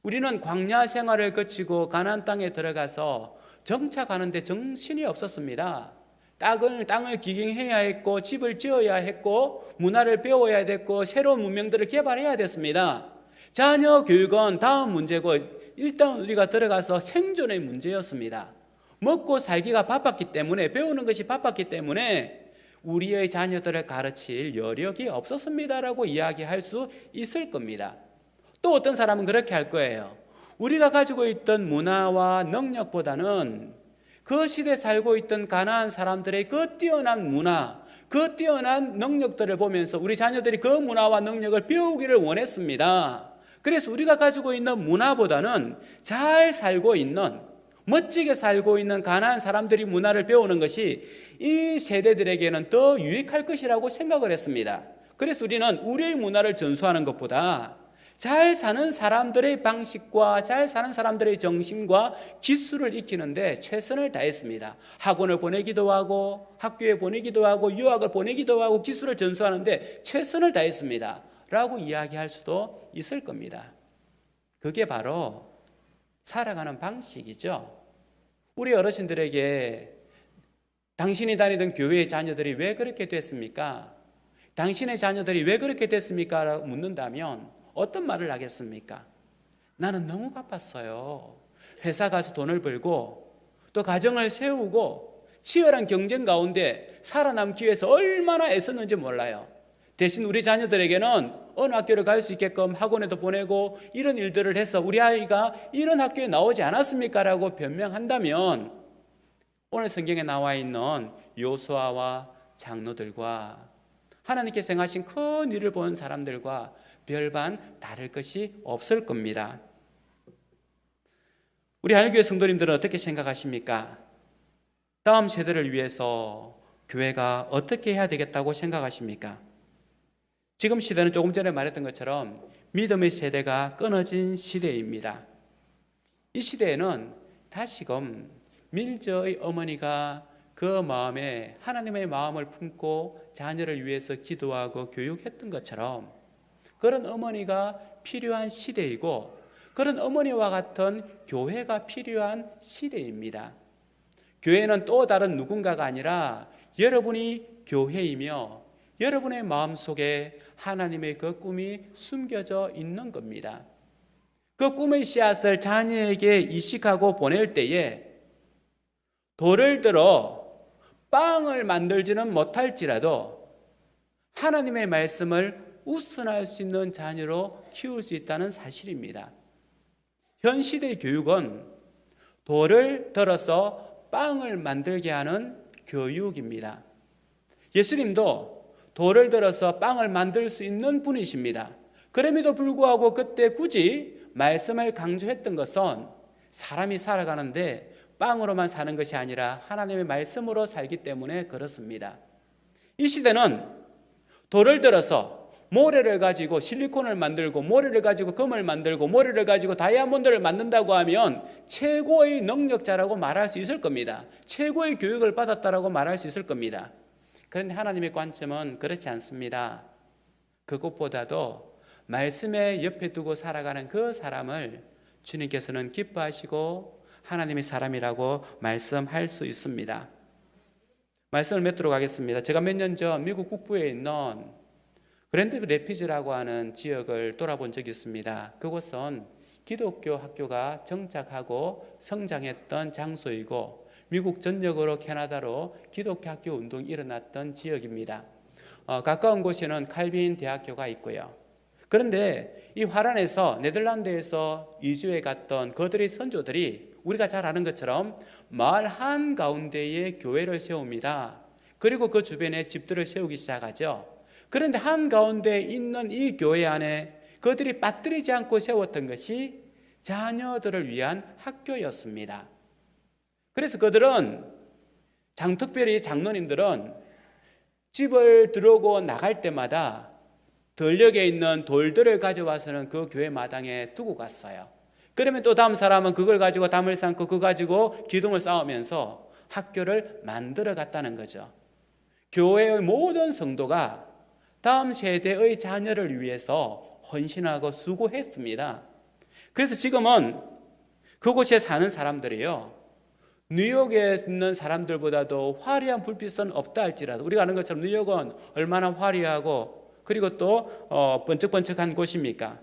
우리는 광야 생활을 거치고 가나안 땅에 들어가서 정착하는데 정신이 없었습니다. 땅을 기경해야 했고 집을 지어야 했고 문화를 배워야 됐고 새로운 문명들을 개발해야 됐습니다. 자녀 교육은 다음 문제고 일단 우리가 들어가서 생존의 문제였습니다. 먹고 살기가 바빴기 때문에, 배우는 것이 바빴기 때문에 우리의 자녀들을 가르칠 여력이 없었습니다라고 이야기할 수 있을 겁니다. 또 어떤 사람은 그렇게 할 거예요. 우리가 가지고 있던 문화와 능력보다는 그 시대에 살고 있던 가나안 사람들의 그 뛰어난 문화, 그 뛰어난 능력들을 보면서 우리 자녀들이 그 문화와 능력을 배우기를 원했습니다. 그래서 우리가 가지고 있는 문화보다는 잘 살고 있는, 멋지게 살고 있는 가나안 사람들이 문화를 배우는 것이 이 세대들에게는 더 유익할 것이라고 생각을 했습니다. 그래서 우리는 우리의 문화를 전수하는 것보다 잘 사는 사람들의 방식과 잘 사는 사람들의 정신과 기술을 익히는데 최선을 다했습니다. 학원을 보내기도 하고 학교에 보내기도 하고 유학을 보내기도 하고 기술을 전수하는데 최선을 다했습니다 라고 이야기할 수도 있을 겁니다. 그게 바로 살아가는 방식이죠. 우리 어르신들에게 당신이 다니던 교회의 자녀들이 왜 그렇게 됐습니까? 당신의 자녀들이 왜 그렇게 됐습니까? 라고 묻는다면 어떤 말을 하겠습니까? 나는 너무 바빴어요. 회사 가서 돈을 벌고 또 가정을 세우고 치열한 경쟁 가운데 살아남기 위해서 얼마나 애썼는지 몰라요. 대신 우리 자녀들에게는 어느 학교를 갈 수 있게끔 학원에도 보내고 이런 일들을 해서 우리 아이가 이런 학교에 나오지 않았습니까? 라고 변명한다면 오늘 성경에 나와 있는 요수아와 장로들과 하나님께서 행하신 큰 일을 본 사람들과 별반 다를 것이 없을 겁니다. 우리 하늘교회 성도님들은 어떻게 생각하십니까? 다음 세대를 위해서 교회가 어떻게 해야 되겠다고 생각하십니까? 지금 시대는 조금 전에 말했던 것처럼 믿음의 세대가 끊어진 시대입니다. 이 시대에는 다시금 밀저의 어머니가 그 마음에 하나님의 마음을 품고 자녀를 위해서 기도하고 교육했던 것처럼 그런 어머니가 필요한 시대이고 그런 어머니와 같은 교회가 필요한 시대입니다. 교회는 또 다른 누군가가 아니라 여러분이 교회이며 여러분의 마음속에 하나님의 그 꿈이 숨겨져 있는 겁니다. 그 꿈의 씨앗을 자녀에게 이식하고 보낼 때에 돌을 들어 빵을 만들지는 못할지라도 하나님의 말씀을 우순할 수 있는 자녀로 키울 수 있다는 사실입니다. 현 시대의 교육은 돌을 들어서 빵을 만들게 하는 교육입니다. 예수님도 돌을 들어서 빵을 만들 수 있는 분이십니다. 그럼에도 불구하고 그때 굳이 말씀을 강조했던 것은 사람이 살아가는데 빵으로만 사는 것이 아니라 하나님의 말씀으로 살기 때문에 그렇습니다. 이 시대는 돌을 들어서 모래를 가지고 실리콘을 만들고 모래를 가지고 금을 만들고 모래를 가지고 다이아몬드를 만든다고 하면 최고의 능력자라고 말할 수 있을 겁니다. 최고의 교육을 받았다라고 말할 수 있을 겁니다. 그런데 하나님의 관점은 그렇지 않습니다. 그것보다도 말씀에 옆에 두고 살아가는 그 사람을 주님께서는 기뻐하시고 하나님의 사람이라고 말씀할 수 있습니다. 말씀을 맺도록 하겠습니다. 제가 몇 년 전 미국 북부에 있는 그랜드 레피즈라고 하는 지역을 돌아본 적이 있습니다. 그곳은 기독교 학교가 정착하고 성장했던 장소이고 미국 전역으로 캐나다로 기독교 학교 운동이 일어났던 지역입니다. 가까운 곳에는 칼빈 대학교가 있고요. 그런데 이 화란에서 네덜란드에서 이주해 갔던 그들의 선조들이 우리가 잘 아는 것처럼 마을 한가운데에 교회를 세웁니다. 그리고 그 주변에 집들을 세우기 시작하죠. 그런데 한가운데 있는 이 교회 안에 그들이 빠뜨리지 않고 세웠던 것이 자녀들을 위한 학교였습니다. 그래서 그들은 특별히 장로님들은 집을 들어오고 나갈 때마다 들녘에 있는 돌들을 가져와서는 그 교회 마당에 두고 갔어요. 그러면 또 다음 사람은 그걸 가지고 담을 쌓고 그거 가지고 기둥을 쌓으면서 학교를 만들어 갔다는 거죠. 교회의 모든 성도가 다음 세대의 자녀를 위해서 헌신하고 수고했습니다. 그래서 지금은 그곳에 사는 사람들이요, 뉴욕에 있는 사람들보다도 화려한 불빛은 없다 할지라도, 우리가 아는 것처럼 뉴욕은 얼마나 화려하고 그리고 또 번쩍번쩍한 곳입니까?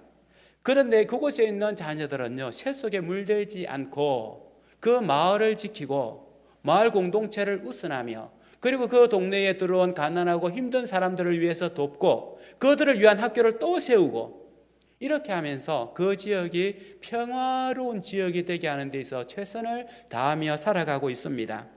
그런데 그곳에 있는 자녀들은요, 새 속에 물들지 않고 그 마을을 지키고 마을 공동체를 우선하며 그리고 그 동네에 들어온 가난하고 힘든 사람들을 위해서 돕고 그들을 위한 학교를 또 세우고 이렇게 하면서 그 지역이 평화로운 지역이 되게 하는 데 있어 최선을 다하며 살아가고 있습니다.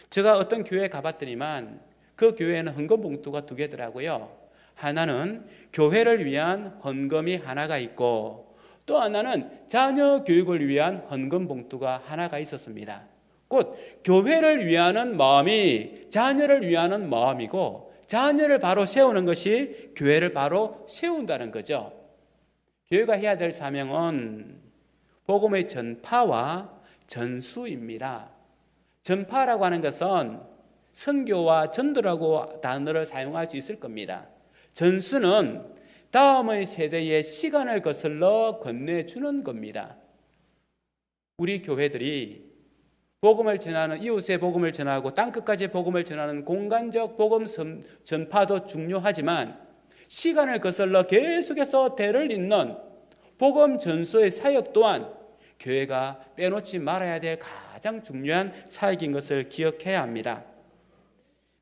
제가 어떤 교회에 가봤더니만 그 교회에는 헌금 봉투가 2개더라고요. 하나는 교회를 위한 헌금이 하나가 있고 또 하나는 자녀 교육을 위한 헌금 봉투가 하나가 있었습니다. 곧 교회를 위하는 마음이 자녀를 위하는 마음이고 자녀를 바로 세우는 것이 교회를 바로 세운다는 거죠. 교회가 해야 될 사명은 복음의 전파와 전수입니다. 전파라고 하는 것은 선교와 전도라고 단어를 사용할 수 있을 겁니다. 전수는 다음의 세대에 시간을 거슬러 건네주는 겁니다. 우리 교회들이 복음을 전하는, 이웃의 복음을 전하고 땅끝까지 복음을 전하는 공간적 복음 전파도 중요하지만 시간을 거슬러 계속해서 대를 잇는 복음 전수의 사역 또한 교회가 빼놓지 말아야 될 가장 중요한 사역인 것을 기억해야 합니다.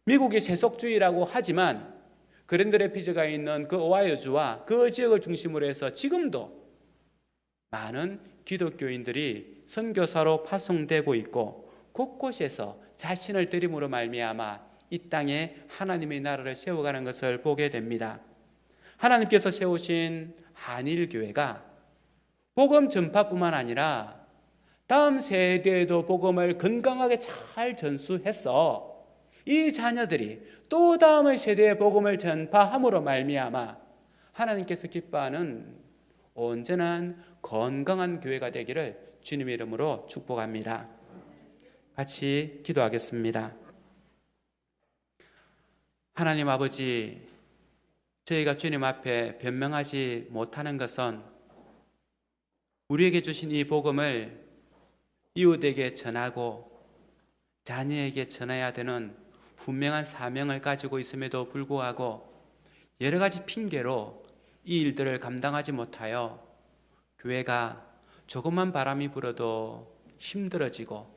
미국이 세속주의라고 하지만 그랜드 레피즈가 있는 그 오하이오주와 그 지역을 중심으로 해서 지금도 많은 기독교인들이 선교사로 파송되고 있고 곳곳에서 자신을 드림으로 말미암아 이 땅에 하나님의 나라를 세워가는 것을 보게 됩니다. 하나님께서 세우신 한일교회가 복음 전파뿐만 아니라 다음 세대에도 복음을 건강하게 잘 전수해서 이 자녀들이 또 다음의 세대에 복음을 전파함으로 말미암아 하나님께서 기뻐하는 온전한 건강한 교회가 되기를 주님의 이름으로 축복합니다. 같이 기도하겠습니다. 하나님 아버지, 저희가 주님 앞에 변명하지 못하는 것은 우리에게 주신 이 복음을 이웃에게 전하고 자녀에게 전해야 되는 분명한 사명을 가지고 있음에도 불구하고 여러 가지 핑계로 이 일들을 감당하지 못하여 교회가 조금만 바람이 불어도 힘들어지고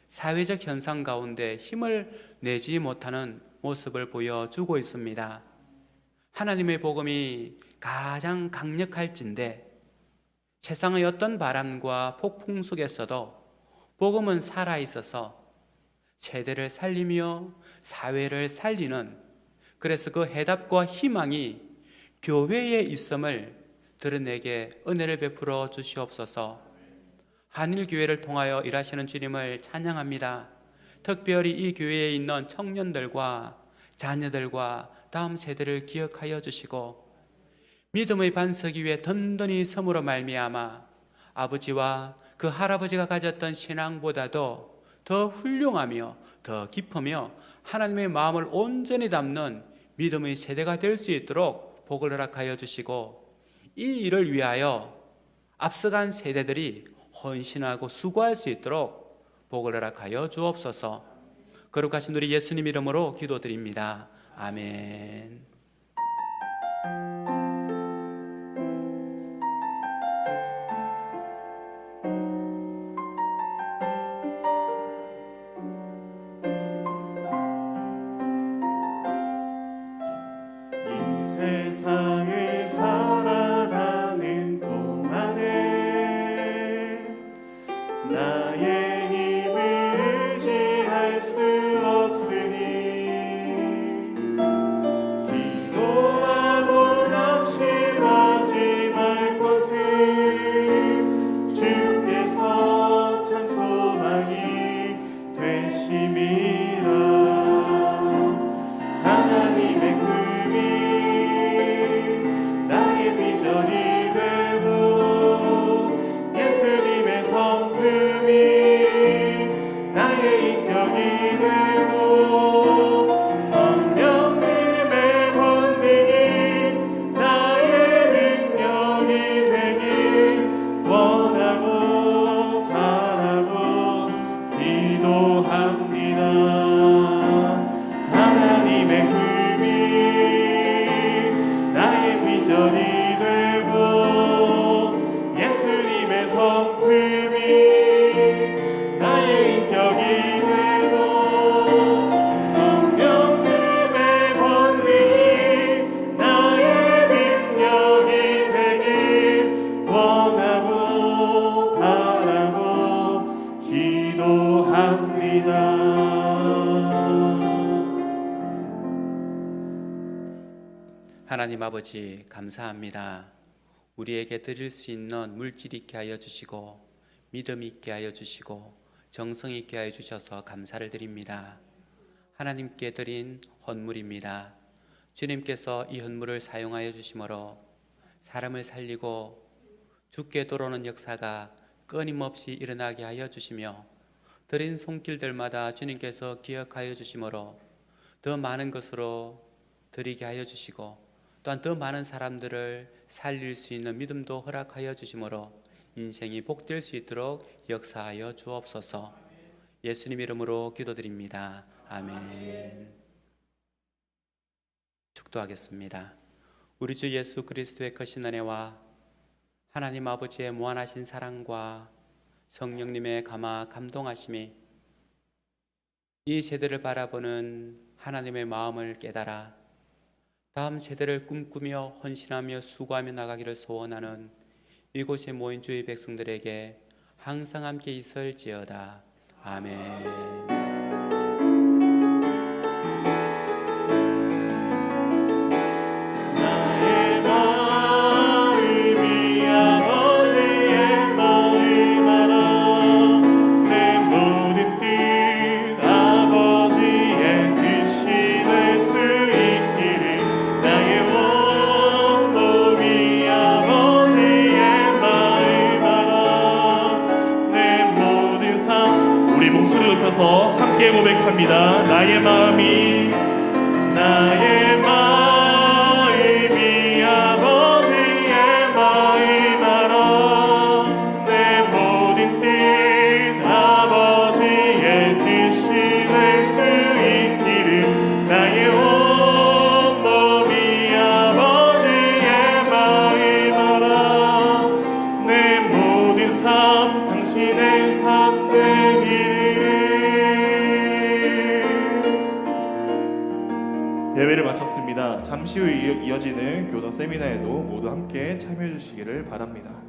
사회적 현상 가운데 힘을 내지 못하는 모습을 보여주고 있습니다. 하나님의 복음이 가장 강력할진데 세상의 어떤 바람과 폭풍 속에서도 복음은 살아있어서 세대를 살리며 사회를 살리는, 그래서 그 해답과 희망이 교회에 있음을 드러내게 은혜를 베풀어 주시옵소서. 한일교회를 통하여 일하시는 주님을 찬양합니다. 특별히 이 교회에 있는 청년들과 자녀들과 다음 세대를 기억하여 주시고 믿음의 반석 위에 든든히 섬으로 말미암아 아버지와 그 할아버지가 가졌던 신앙보다도 더 훌륭하며 더 깊으며 하나님의 마음을 온전히 담는 믿음의 세대가 될 수 있도록 복을 허락하여 주시고, 이 일을 위하여 앞서간 세대들이 헌신하고 수고할 수 있도록 복을 허락하여 주옵소서. 거룩하신 우리 예수님 이름으로 기도드립니다. 아멘. 이 세상을 살아가는 동안에 나의 힘을 의지할 수 없으니 기도하고 낙심하지 말 것은 주께서 참 소망이 되심이라. 하나님의 꿈이 나의 비전이 되고 예수님의 성품이 나의 인격이 되고 성령님의 권능이 나의 능력이 되길 원하고 바라고 기도합니다. 하나님의 꿈이 나의 비전이 되고 예수님의 성품이 나의 인격이 되고 성령님의 권능이 나의 능력이 되길 원하고 바라고 기도합니다. 하나님 아버지, 감사합니다. 우리에게 드릴 수 있는 물질 있게 하여 주시고 믿음 있게 하여 주시고 정성 있게 하여 주셔서 감사를 드립니다. 하나님께 드린 헌물입니다. 주님께서 이 헌물을 사용하여 주심으로 사람을 살리고 죽게 돌아오는 역사가 끊임없이 일어나게 하여 주시며, 드린 손길들마다 주님께서 기억하여 주심으로 더 많은 것으로 드리게 하여 주시고, 또한 더 많은 사람들을 살릴 수 있는 믿음도 허락하여 주심으로 인생이 복될 수 있도록 역사하여 주옵소서. 예수님 이름으로 기도드립니다. 아멘. 축도하겠습니다. 우리 주 예수 그리스도의 크신 은혜와 하나님 아버지의 무한하신 사랑과 성령님의 감화 감동하심이 이 세대를 바라보는 하나님의 마음을 깨달아 다음 세대를 꿈꾸며 헌신하며 수고하며 나가기를 소원하는 이곳에 모인 주의 백성들에게 항상 함께 있을지어다. 아멘. 나의 마음이 아버지의 마음 알아. 내 모든 뜻 아버지의 뜻이 될 수 있기를. 나의 온몸이 아버지의 마음 알아. 내 모든 삶. 우리 목소리 높여서 함께 고백합니다. 나의 마음이 아버지의 마음 알아. 내 모든 뜻 아버지의 뜻이 될 수 있기를. 나의 온몸이 아버지의 마음 알아. 내 모든 삶 당신의 삶 되기를. 대회를 마쳤습니다. 잠시 후 이어지는 교사 세미나에도 모두 함께 참여해 주시기를 바랍니다.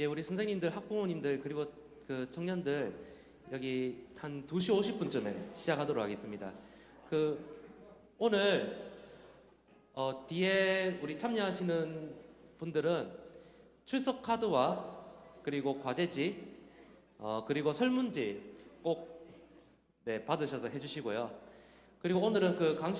예, 우리 선생님들, 학부모님들 그리고 그 청년들 여기 한 2시 50분쯤에 시작하도록 하겠습니다. 오늘 뒤에 우리 참여하시는 분들은 출석 카드와 그리고 과제지 그리고 설문지 꼭 받으셔서 해주시고요. 그리고 오늘은 그 강심